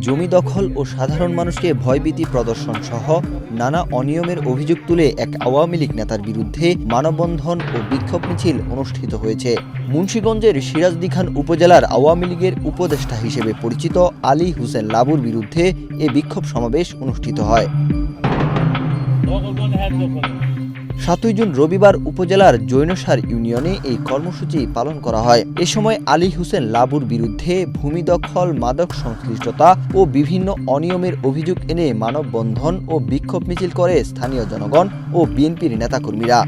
জমি দখল ও সাধারণ মানুষকে ভয়ভীতি প্রদর্শন সহ নানা অনিয়মের অভিযোগ তুলে এক আওয়ামী লীগ নেতার বিরুদ্ধে মানববন্ধন ও বিক্ষোভ মিছিল অনুষ্ঠিত হয়েছে। মুন্সিগঞ্জের সিরাজদিখান উপজেলার আওয়ামী লীগের উপদেষ্টা হিসেবে পরিচিত আলী হোসেন লাবুর বিরুদ্ধে এ বিক্ষোভ সমাবেশ অনুষ্ঠিত হয়। 7 জুন রবিবার উপজেলার জৈনসার ইউনিয়নে এই কর্মসূচি পালন করা হয়। এ সময় আলী হোসেন লাবুর বিরুদ্ধে ভূমি দখল, মাদক সংশ্লিষ্টতা ও বিভিন্ন অনিয়মের অভিযোগ এনে মানববন্ধন ও বিক্ষোভ মিছিল করে স্থানীয় জনগণ ও বিএনপির নেতাকর্মীরা।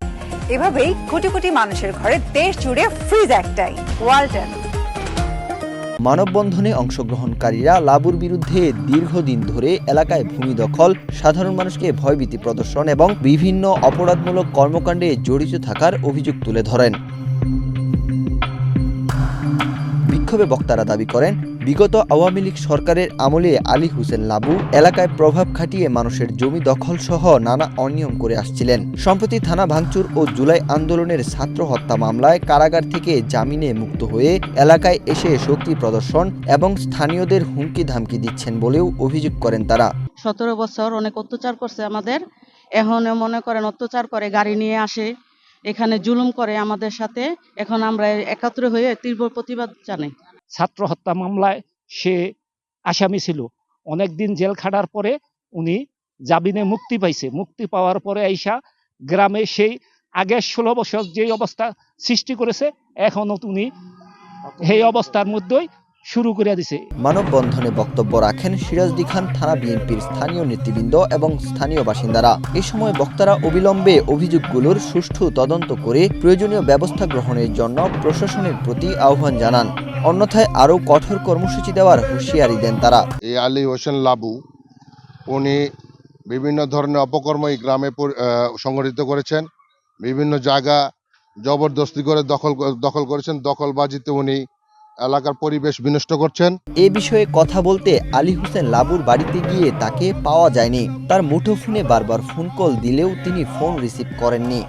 এভাবেই কোটি কোটি মানুষের ঘরে দেশ জুড়ে ফ্রিজ একটাই, ওয়ালটন। মানববন্ধনে অংশগ্রহণকারীরা লাবুর বিরুদ্ধে দীর্ঘদিন ধরে এলাকায় ভূমি দখল, সাধারণ মানুষকে ভয়ভীতি প্রদর্শন এবং বিভিন্ন অপরাধমূলক কর্মকাণ্ডে জড়িত থাকার অভিযোগ তুলে ধরেন। বিক্ষোভে বক্তারা দাবি করেন, বিগত আওয়ামী লীগ সরকারের আমলে আলী হোসেন লাবু এলাকায় প্রভাব খাটিয়ে মানুষের জমি দখল সহ নানা অনিয়ম করে আসছিলেন। সম্প্রতি থানা ভাঙচুর ও জুলাই আন্দোলনের ছাত্র হত্যা মামলায় কারাগার থেকে জামিনে মুক্ত হয়ে এলাকায় এসে শক্তি প্রদর্শন এবং স্থানীয়দের হুমকি ধামকি দিচ্ছেন বলেও অভিযোগ করেন তারা। 17 বছর অনেক অত্যাচার করছে আমাদের, এখন মনে করেন অত্যাচার করে, গাড়ি নিয়ে আসে, এখানে জুলুম করে আমাদের সাথে। এখন আমরা একত্র হয়ে তীব্র প্রতিবাদ জানাই। ছাত্র হত্যা মামলায় সে আসামি ছিল, অনেকদিন জেল খাটার পরে উনি জামিনে মুক্তি পাইছে। মুক্তি পাওয়ার পরে আইসা গ্রামে সেই আগে 16 বছর যে অবস্থা সৃষ্টি করেছে, এখনো উনি এই অবস্থার মধ্যেই শুরু করে দিছে। মানববন্ধনে বক্তব্য রাখেন সিরাজদিখান থানা বিএনপির স্থানীয় নেতৃবৃন্দ এবং স্থানীয় বাসিন্দারা। এ সময় বক্তারা অবিলম্বে অভিযোগগুলোর সুষ্ঠু তদন্ত করে প্রয়োজনীয় ব্যবস্থা গ্রহণের জন্য প্রশাসনের প্রতি আহ্বান জানান। অন্যথায় আরও কঠোর কর্মসূচি দেওয়ার হুঁশিয়ারি দেন তারা। এই আলী হোসেন লাবু উনি বিভিন্ন ধরনের অপকর্ম এই গ্রামে সংগঠিত করেছেন, বিভিন্ন জায়গা জবরদস্তি করে দখল করেছেন, দখলবাজিতে উনি এলাকার পরিবেশ বিনষ্ট করছেন। এ বিষয়ে কথা বলতে আলী হোসেন লাবুর বাড়িতে গিয়ে তাকে পাওয়া যায়নি। তার মুঠোফোনে বারবার ফোন কল দিলেও তিনি ফোন রিসিভ করেননি।